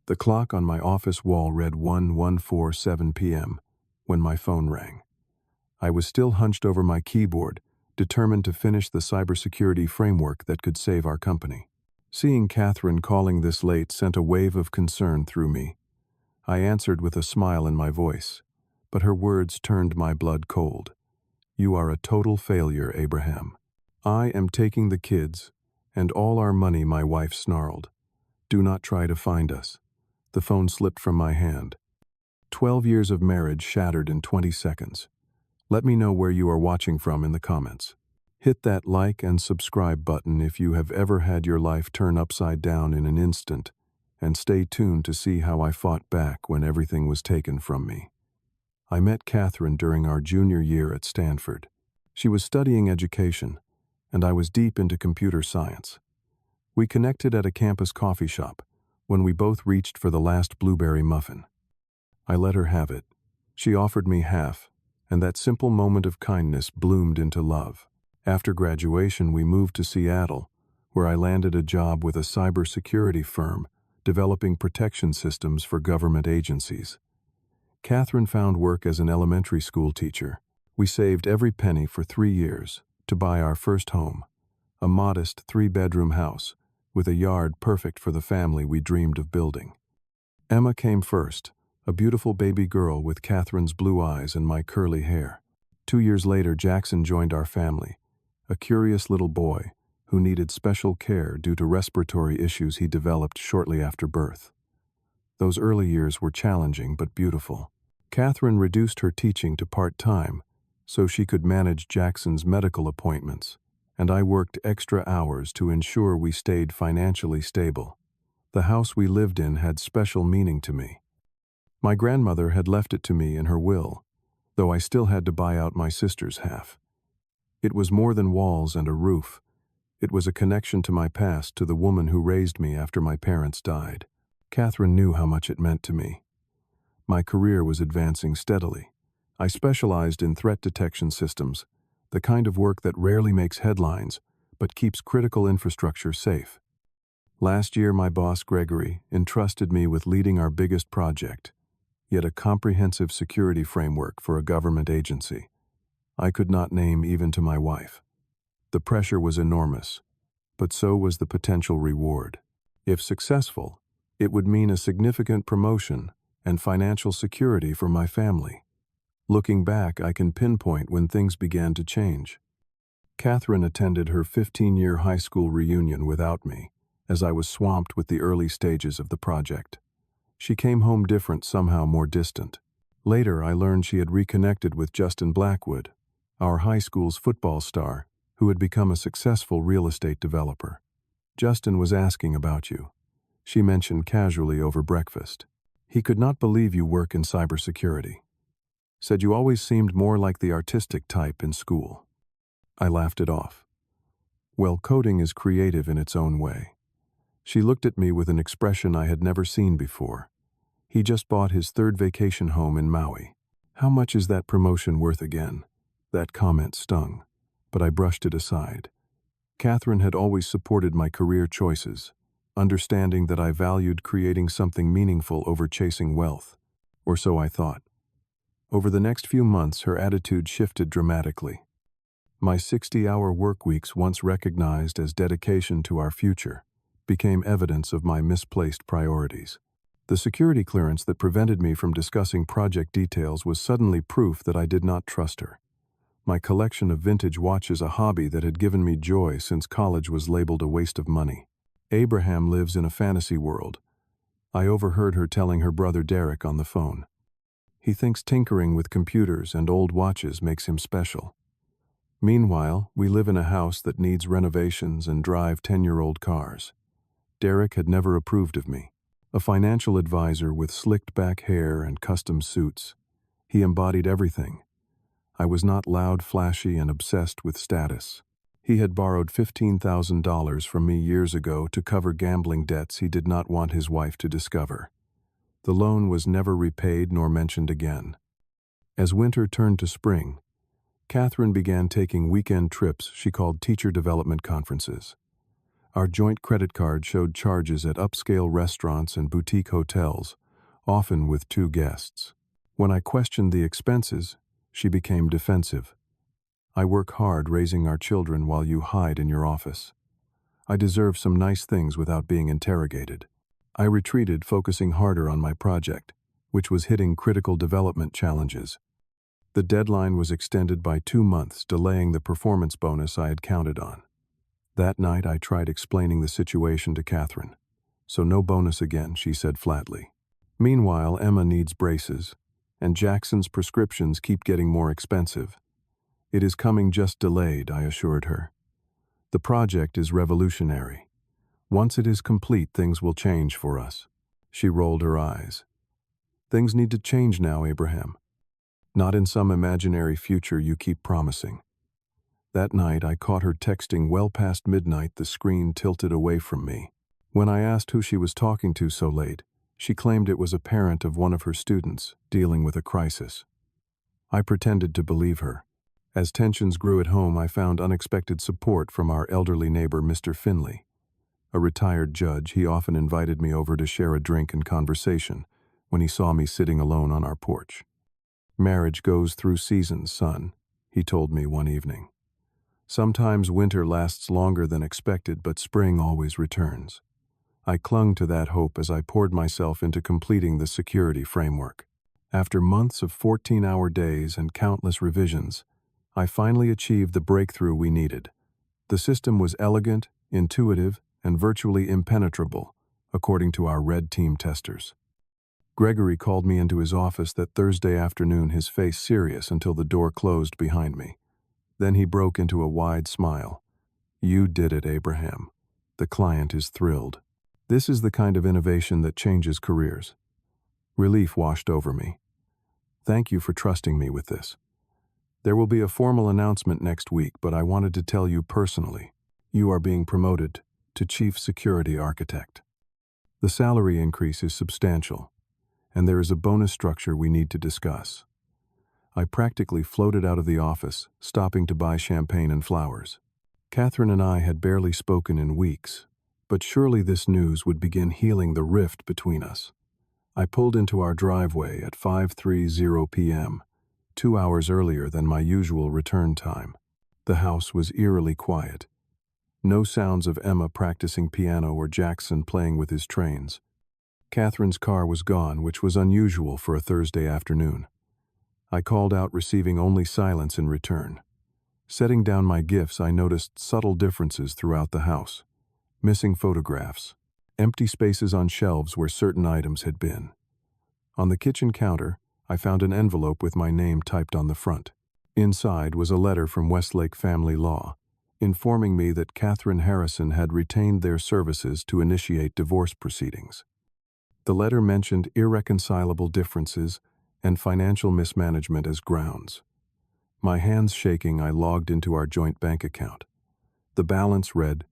The clock on my office wall read 1:147 p.m. when my phone rang. I was still hunched over my keyboard, determined to finish the cybersecurity framework that could save our company. Seeing Katherine calling this late sent a wave of concern through me. I answered with a smile in my voice, but her words turned my blood cold. "You are a total failure, Abraham. I am taking the kids and all our money," my wife snarled. "Do not try to find us." The phone slipped from my hand. 12 years of marriage shattered in 20 seconds. Let me know where you are watching from in the comments. Hit that like and subscribe button if you have ever had your life turn upside down in an instant, and stay tuned to see how I fought back when everything was taken from me. I met Katherine during our junior year at Stanford. She was studying education, and I was deep into computer science. We connected at a campus coffee shop when we both reached for the last blueberry muffin. I let her have it. She offered me half, and that simple moment of kindness bloomed into love. After graduation, we moved to Seattle, where I landed a job with a cybersecurity firm developing protection systems for government agencies. Katherine found work as an elementary school teacher. We saved every penny for 3 years to buy our first home, a modest 3-bedroom house with a yard perfect for the family we dreamed of building. Emma came first, a beautiful baby girl with Katherine's blue eyes and my curly hair. 2 years later, Jackson joined our family, a curious little boy who needed special care due to respiratory issues he developed shortly after birth. Those early years were challenging but beautiful. Katherine reduced her teaching to part-time so she could manage Jackson's medical appointments, and I worked extra hours to ensure we stayed financially stable. The house we lived in had special meaning to me. My grandmother had left it to me in her will, though I still had to buy out my sister's half. It was more than walls and a roof. It was a connection to my past, to the woman who raised me after my parents died. Katherine knew how much it meant to me. My career was advancing steadily. I specialized in threat detection systems, the kind of work that rarely makes headlines, but keeps critical infrastructure safe. Last year, my boss, Gregory, entrusted me with leading our biggest project, yet a comprehensive security framework for a government agency. I could not name even to my wife. The pressure was enormous, but so was the potential reward. If successful, it would mean a significant promotion and financial security for my family. Looking back, I can pinpoint when things began to change. Katherine attended her 15-year high school reunion without me, as I was swamped with the early stages of the project. She came home different, somehow more distant. Later, I learned she had reconnected with Justin Blackwood, our high school's football star, who had become a successful real estate developer. "Justin was asking about you," she mentioned casually over breakfast. "He could not believe you work in cybersecurity. Said you always seemed more like the artistic type in school." I laughed it off. Well, coding is creative in its own way. She looked at me with an expression I had never seen before. He just bought his 3rd vacation home in Maui. How much is that promotion worth again? That comment stung, but I brushed it aside. Katherine had always supported my career choices, understanding that I valued creating something meaningful over chasing wealth, or so I thought. Over the next few months, her attitude shifted dramatically. My 60-hour work weeks, once recognized as dedication to our future, became evidence of my misplaced priorities. The security clearance that prevented me from discussing project details was suddenly proof that I did not trust her. My collection of vintage watches, a hobby that had given me joy since college, was labeled a waste of money. Abraham lives in a fantasy world. I overheard her telling her brother Derek on the phone. He thinks tinkering with computers and old watches makes him special. Meanwhile, we live in a house that needs renovations and drive 10-year-old cars. Derek had never approved of me. A financial advisor with slicked back hair and custom suits, he embodied everything. I was not loud, flashy, and obsessed with status. He had borrowed $15,000 from me years ago to cover gambling debts he did not want his wife to discover. The loan was never repaid nor mentioned again. As winter turned to spring, Katherine began taking weekend trips she called teacher development conferences. Our joint credit card showed charges at upscale restaurants and boutique hotels, often with 2 guests. When I questioned the expenses, she became defensive. I work hard raising our children while you hide in your office. I deserve some nice things without being interrogated. I retreated, focusing harder on my project, which was hitting critical development challenges. The deadline was extended by 2 months, delaying the performance bonus I had counted on. That night, I tried explaining the situation to Katherine. "So no bonus again," she said flatly. Meanwhile, Emma needs braces, and Jackson's prescriptions keep getting more expensive. "It is coming, just delayed," I assured her. "The project is revolutionary. Once it is complete, things will change for us." She rolled her eyes. "Things need to change now, Abraham. Not in some imaginary future you keep promising." That night, I caught her texting well past midnight, the screen tilted away from me. When I asked who she was talking to so late, she claimed it was a parent of one of her students dealing with a crisis. I pretended to believe her. As tensions grew at home, I found unexpected support from our elderly neighbor, Mr. Finley. A retired judge, he often invited me over to share a drink and conversation when he saw me sitting alone on our porch. "Marriage goes through seasons, son," he told me one evening. "Sometimes winter lasts longer than expected, but spring always returns." I clung to that hope as I poured myself into completing the security framework. After months of 14-hour days and countless revisions, I finally achieved the breakthrough we needed. The system was elegant, intuitive, and virtually impenetrable, according to our red team testers. Gregory called me into his office that Thursday afternoon, his face serious until the door closed behind me. Then he broke into a wide smile. "You did it, Abraham. The client is thrilled." This is the kind of innovation that changes careers. Relief washed over me. "Thank you for trusting me with this. There will be a formal announcement next week, but I wanted to tell you personally. You are being promoted to Chief Security Architect. The salary increase is substantial, and there is a bonus structure we need to discuss." I practically floated out of the office, stopping to buy champagne and flowers. Katherine and I had barely spoken in weeks, but surely this news would begin healing the rift between us. I pulled into our driveway at 5:30 p.m., 2 hours earlier than my usual return time. The house was eerily quiet. No sounds of Emma practicing piano or Jackson playing with his trains. Katherine's car was gone, which was unusual for a Thursday afternoon. I called out, receiving only silence in return. Setting down my gifts, I noticed subtle differences throughout the house. Missing photographs. Empty spaces on shelves where certain items had been. On the kitchen counter, I found an envelope with my name typed on the front. Inside was a letter from Westlake Family Law, informing me that Katherine Harrison had retained their services to initiate divorce proceedings. The letter mentioned irreconcilable differences and financial mismanagement as grounds. My hands shaking, I logged into our joint bank account. The balance read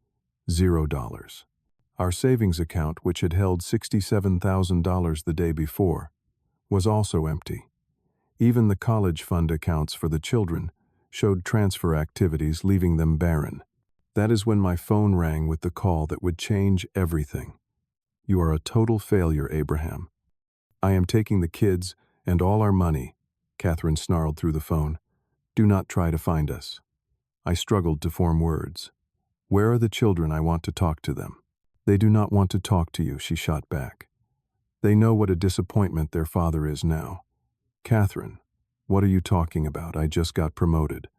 $0. Our savings account, which had held $67,000 the day before, was also empty. Even the college fund accounts for the children showed transfer activities, leaving them barren. That is when my phone rang with the call that would change everything. "You are a total failure, Abraham. I am taking the kids and all our money," Katherine snarled through the phone. "Do not try to find us." I struggled to form words. "Where are the children? I want to talk to them." "They do not want to talk to you," she shot back. "They know what a disappointment their father is now." "Katherine, what are you talking about? I just got promoted.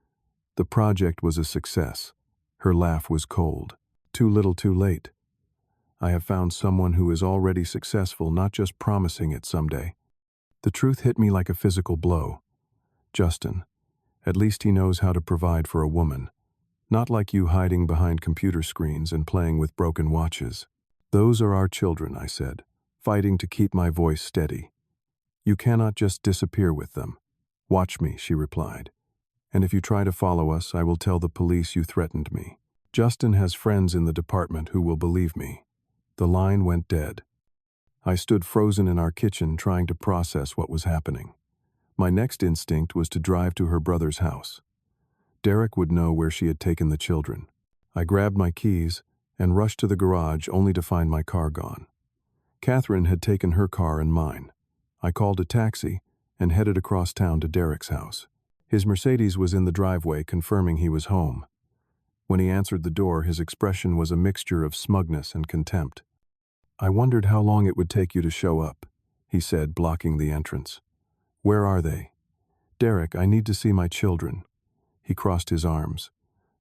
The project was a success." Her laugh was cold. "Too little, too late. I have found someone who is already successful, not just promising it someday." The truth hit me like a physical blow. Justin, at least he knows how to provide for a woman. Not like you, hiding behind computer screens and playing with broken watches. "Those are our children," I said, fighting to keep my voice steady. "You cannot just disappear with them." "Watch me," she replied. "And if you try to follow us, I will tell the police you threatened me. Justin has friends in the department who will believe me." The line went dead. I stood frozen in our kitchen, trying to process what was happening. My next instinct was to drive to her brother's house. Derek would know where she had taken the children. I grabbed my keys and rushed to the garage only to find my car gone. Katherine had taken her car and mine. I called a taxi and headed across town to Derek's house. His Mercedes was in the driveway, confirming he was home. When he answered the door, his expression was a mixture of smugness and contempt. "I wondered how long it would take you to show up," he said, blocking the entrance. "Where are they?" "Derek, I need to see my children." He crossed his arms.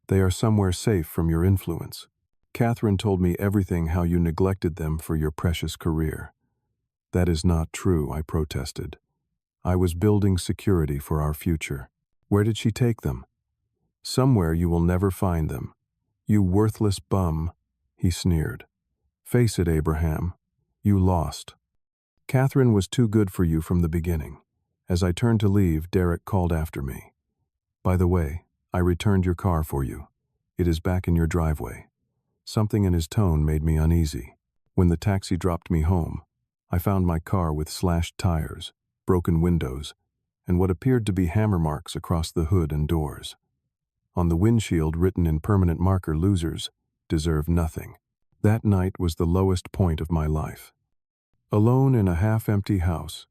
"They are somewhere safe from your influence. Katherine told me everything, how you neglected them for your precious career." "That is not true," I protested. "I was building security for our future." "Where did she take them?" "Somewhere you will never find them. You worthless bum," he sneered. "Face it, Abraham. You lost. Katherine was too good for you from the beginning." As I turned to leave, Derek called after me. "By the way, I returned your car for you. It is back in your driveway." Something in his tone made me uneasy. When the taxi dropped me home, I found my car with slashed tires, broken windows, and what appeared to be hammer marks across the hood and doors. On the windshield, written in permanent marker, "Losers deserve nothing." That night was the lowest point of my life. Alone in a half-empty house,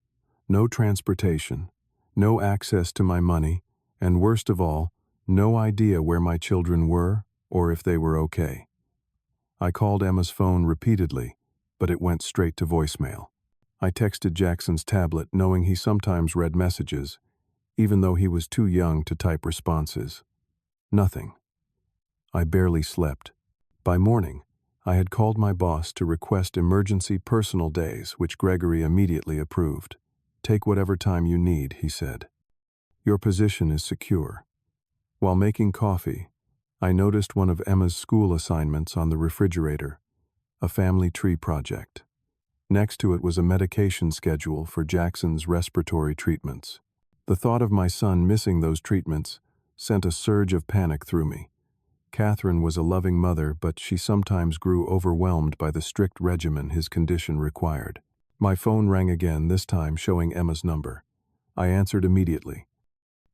no transportation, no access to my money, and worst of all, no idea where my children were or if they were okay. I called Emma's phone repeatedly, but it went straight to voicemail. I texted Jackson's tablet, knowing he sometimes read messages, even though he was too young to type responses. Nothing. I barely slept. By morning, I had called my boss to request emergency personal days, which Gregory immediately approved. "Take whatever time you need," he said. "Your position is secure." While making coffee, I noticed one of Emma's school assignments on the refrigerator, a family tree project. Next to it was a medication schedule for Jackson's respiratory treatments. The thought of my son missing those treatments sent a surge of panic through me. Katherine was a loving mother, but she sometimes grew overwhelmed by the strict regimen his condition required. My phone rang again, this time showing Emma's number. I answered immediately.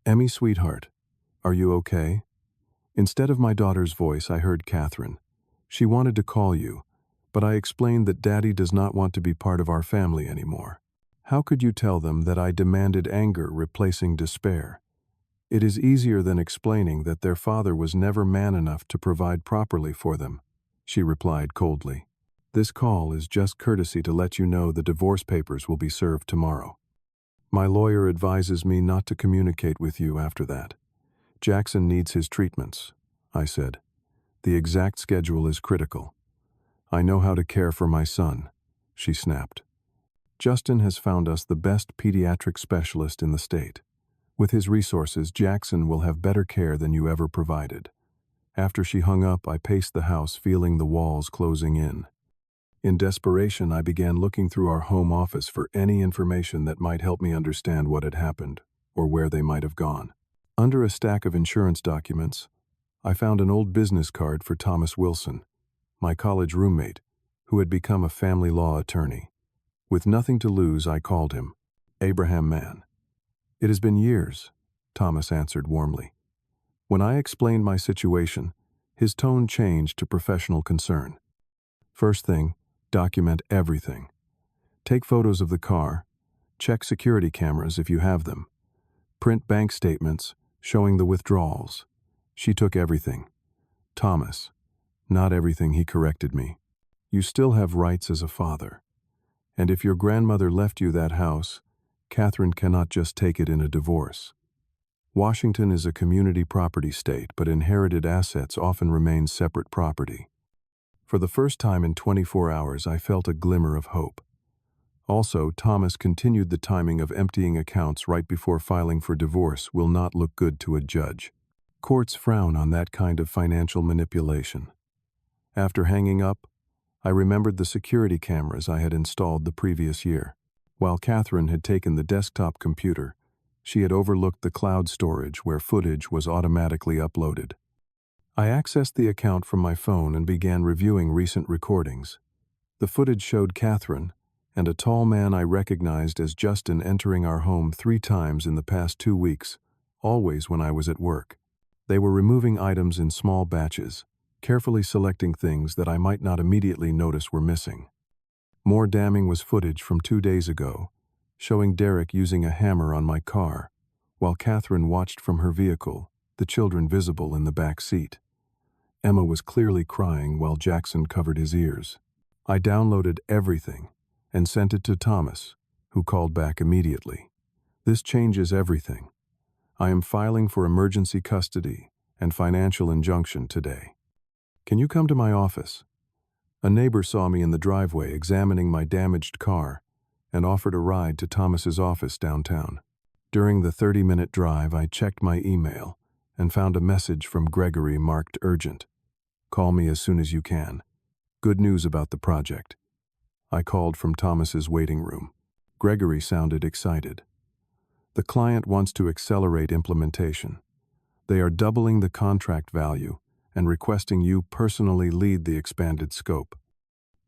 "Emmy, sweetheart, are you okay?" Instead of my daughter's voice, I heard Katherine. "She wanted to call you, but I explained that Daddy does not want to be part of our family anymore. How could you tell them that I demanded anger replacing despair? It is easier than explaining that their father was never man enough to provide properly for them," she replied coldly. "This call is just courtesy to let you know the divorce papers will be served tomorrow. My lawyer advises me not to communicate with you after that. Jackson needs his treatments," I said. "The exact schedule is critical." "I know how to care for my son," she snapped. "Justin has found us the best pediatric specialist in the state. With his resources, Jackson will have better care than you ever provided." After she hung up, I paced the house, feeling the walls closing in. In desperation, I began looking through our home office for any information that might help me understand what had happened, or where they might have gone. Under a stack of insurance documents, I found an old business card for Thomas Wilson, my college roommate, who had become a family law attorney. With nothing to lose, I called him. "Abraham, man." "It has been years," Thomas answered warmly. When I explained my situation, his tone changed to professional concern. "First thing, document everything. Take photos of the car, check security cameras if you have them, print bank statements showing the withdrawals." She took everything. "Thomas, not everything," he corrected me. "You still have rights as a father. And if your grandmother left you that house, Katherine cannot just take it in a divorce. Washington is a community property state, but inherited assets often remain separate property." For the first time in 24 hours, I felt a glimmer of hope. Also, Thomas continued, "The timing of emptying accounts right before filing for divorce will not look good to a judge. Courts frown on that kind of financial manipulation." After hanging up, I remembered the security cameras I had installed the previous year. While Katherine had taken the desktop computer, she had overlooked the cloud storage where footage was automatically uploaded. I accessed the account from my phone and began reviewing recent recordings. The footage showed Katherine and a tall man I recognized as Justin entering our home 3 times in the past 2 weeks, always when I was at work. They were removing items in small batches, carefully selecting things that I might not immediately notice were missing. More damning was footage from 2 days ago, showing Derek using a hammer on my car, while Katherine watched from her vehicle, the children visible in the back seat. Emma was clearly crying while Jackson covered his ears. I downloaded everything and sent it to Thomas, who called back immediately. This changes everything. I am filing for emergency custody and financial injunction today. Can you come to my office? A neighbor saw me in the driveway examining my damaged car and offered a ride to Thomas's office downtown. During the 30-minute drive, I checked my email and found a message from Gregory marked urgent. Call me as soon as you can. Good news about the project. I called from Thomas's waiting room. Gregory sounded excited. The client wants to accelerate implementation. They are doubling the contract value and requesting you personally lead the expanded scope.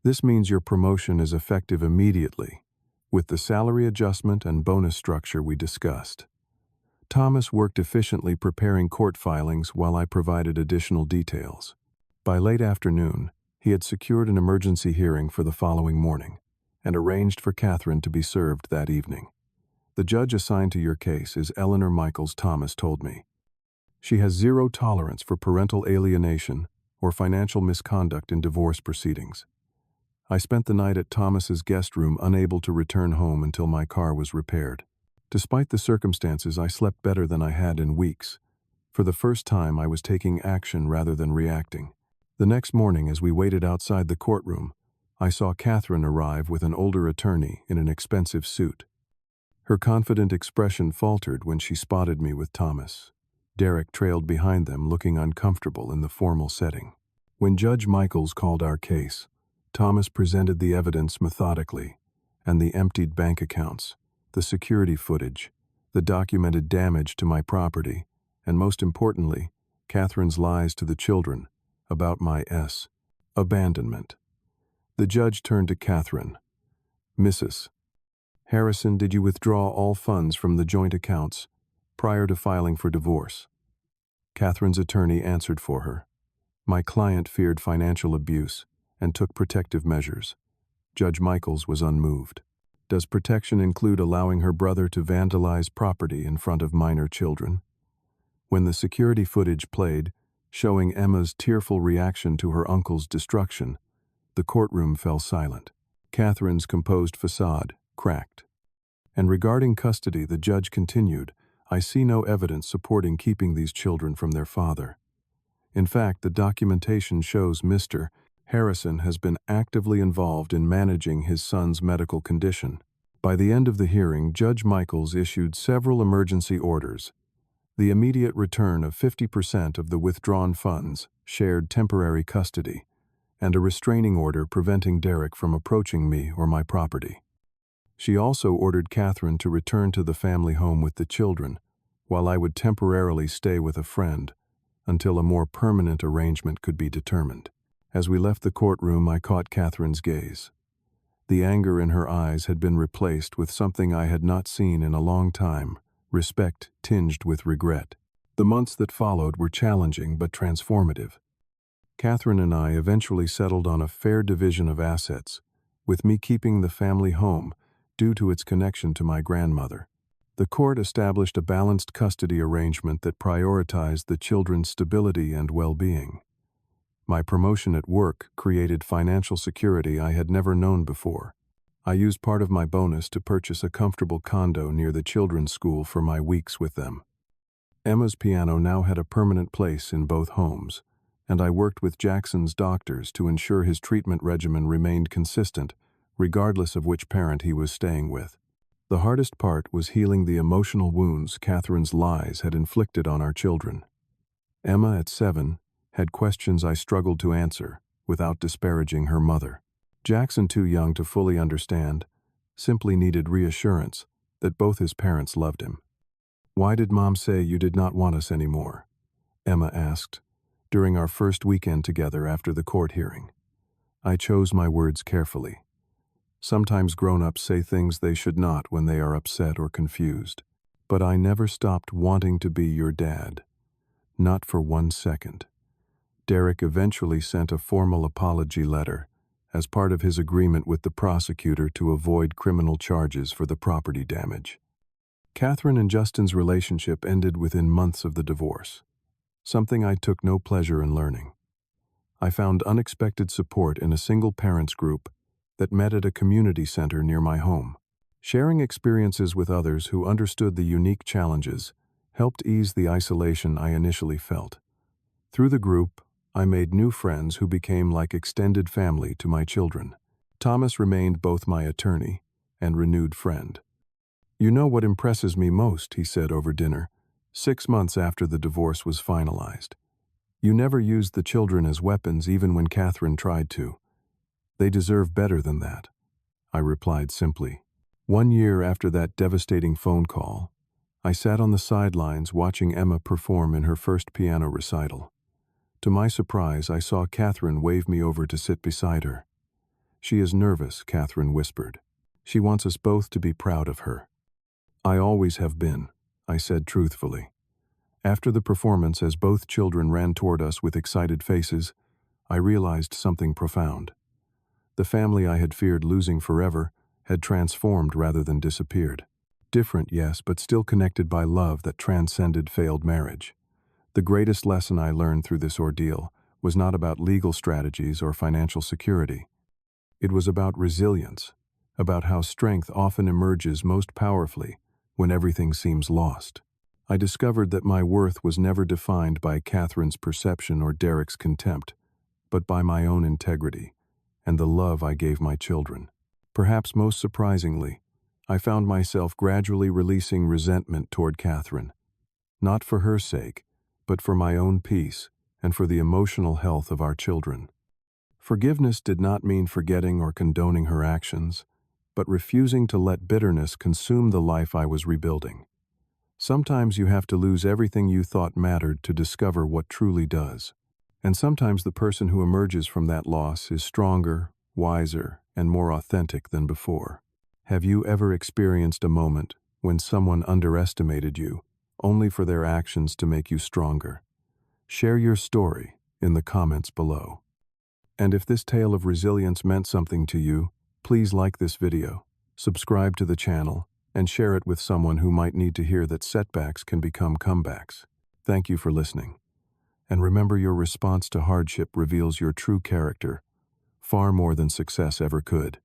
This means your promotion is effective immediately, with the salary adjustment and bonus structure we discussed. Thomas worked efficiently preparing court filings while I provided additional details. By late afternoon, he had secured an emergency hearing for the following morning and arranged for Katherine to be served that evening. The judge assigned to your case is Eleanor Michaels, Thomas told me. She has zero tolerance for parental alienation or financial misconduct in divorce proceedings. I spent the night at Thomas's guest room, unable to return home until my car was repaired. Despite the circumstances, I slept better than I had in weeks. For the first time, I was taking action rather than reacting. The next morning, as we waited outside the courtroom, I saw Katherine arrive with an older attorney in an expensive suit. Her confident expression faltered when she spotted me with Thomas. Derek trailed behind them, looking uncomfortable in the formal setting. When Judge Michaels called our case, Thomas presented the evidence methodically, and the emptied bank accounts, the security footage, the documented damage to my property, and most importantly, Katherine's lies to the children about my abandonment. The judge turned to Katherine. Mrs. Harrison, did you withdraw all funds from the joint accounts prior to filing for divorce? Katherine's attorney answered for her. My client feared financial abuse and took protective measures. Judge Michaels was unmoved. Does protection include allowing her brother to vandalize property in front of minor children? When the security footage played, showing Emma's tearful reaction to her uncle's destruction, the courtroom fell silent. Katherine's composed facade cracked. And regarding custody, the judge continued, I see no evidence supporting keeping these children from their father. In fact, the documentation shows Mr. Harrison has been actively involved in managing his son's medical condition. By the end of the hearing, Judge Michaels issued several emergency orders. The immediate return of 50% of the withdrawn funds, shared temporary custody, and a restraining order preventing Derek from approaching me or my property. She also ordered Katherine to return to the family home with the children, while I would temporarily stay with a friend until a more permanent arrangement could be determined. As we left the courtroom, I caught Katherine's gaze. The anger in her eyes had been replaced with something I had not seen in a long time, respect tinged with regret. The months that followed were challenging but transformative. Katherine and I eventually settled on a fair division of assets, with me keeping the family home due to its connection to my grandmother. The court established a balanced custody arrangement that prioritized the children's stability and well-being. My promotion at work created financial security I had never known before. I used part of my bonus to purchase a comfortable condo near the children's school for my weeks with them. Emma's piano now had a permanent place in both homes, and I worked with Jackson's doctors to ensure his treatment regimen remained consistent, regardless of which parent he was staying with. The hardest part was healing the emotional wounds Katherine's lies had inflicted on our children. Emma, at 7, had questions I struggled to answer without disparaging her mother. Jackson, too young to fully understand, simply needed reassurance that both his parents loved him. Why did Mom say you did not want us anymore? Emma asked, during our first weekend together after the court hearing. I chose my words carefully. Sometimes grown-ups say things they should not when they are upset or confused. But I never stopped wanting to be your dad. Not for 1 second. Derek eventually sent a formal apology letter as part of his agreement with the prosecutor to avoid criminal charges for the property damage. Katherine and Justin's relationship ended within months of the divorce, something I took no pleasure in learning. I found unexpected support in a single parents group that met at a community center near my home. Sharing experiences with others who understood the unique challenges helped ease the isolation I initially felt. Through the group, I made new friends who became like extended family to my children. Thomas remained both my attorney and renewed friend. "You know what impresses me most," he said over dinner, 6 months after the divorce was finalized. "You never used the children as weapons even when Katherine tried to. They deserve better than that," I replied simply. 1 year after that devastating phone call, I sat on the sidelines watching Emma perform in her first piano recital. To my surprise, I saw Katherine wave me over to sit beside her. "She is nervous," Katherine whispered. "She wants us both to be proud of her." "I always have been," I said truthfully. After the performance, as both children ran toward us with excited faces, I realized something profound. The family I had feared losing forever had transformed rather than disappeared. Different, yes, but still connected by love that transcended failed marriage. The greatest lesson I learned through this ordeal was not about legal strategies or financial security. It was about resilience, about how strength often emerges most powerfully when everything seems lost. I discovered that my worth was never defined by Katherine's perception or Derek's contempt, but by my own integrity and the love I gave my children. Perhaps most surprisingly, I found myself gradually releasing resentment toward Katherine, not for her sake, but for my own peace and for the emotional health of our children. Forgiveness did not mean forgetting or condoning her actions, but refusing to let bitterness consume the life I was rebuilding. Sometimes you have to lose everything you thought mattered to discover what truly does. And sometimes the person who emerges from that loss is stronger, wiser, and more authentic than before. Have you ever experienced a moment when someone underestimated you, only for their actions to make you stronger? Share your story in the comments below. And if this tale of resilience meant something to you, please like this video, subscribe to the channel, and share it with someone who might need to hear that setbacks can become comebacks. Thank you for listening. And remember, your response to hardship reveals your true character, far more than success ever could.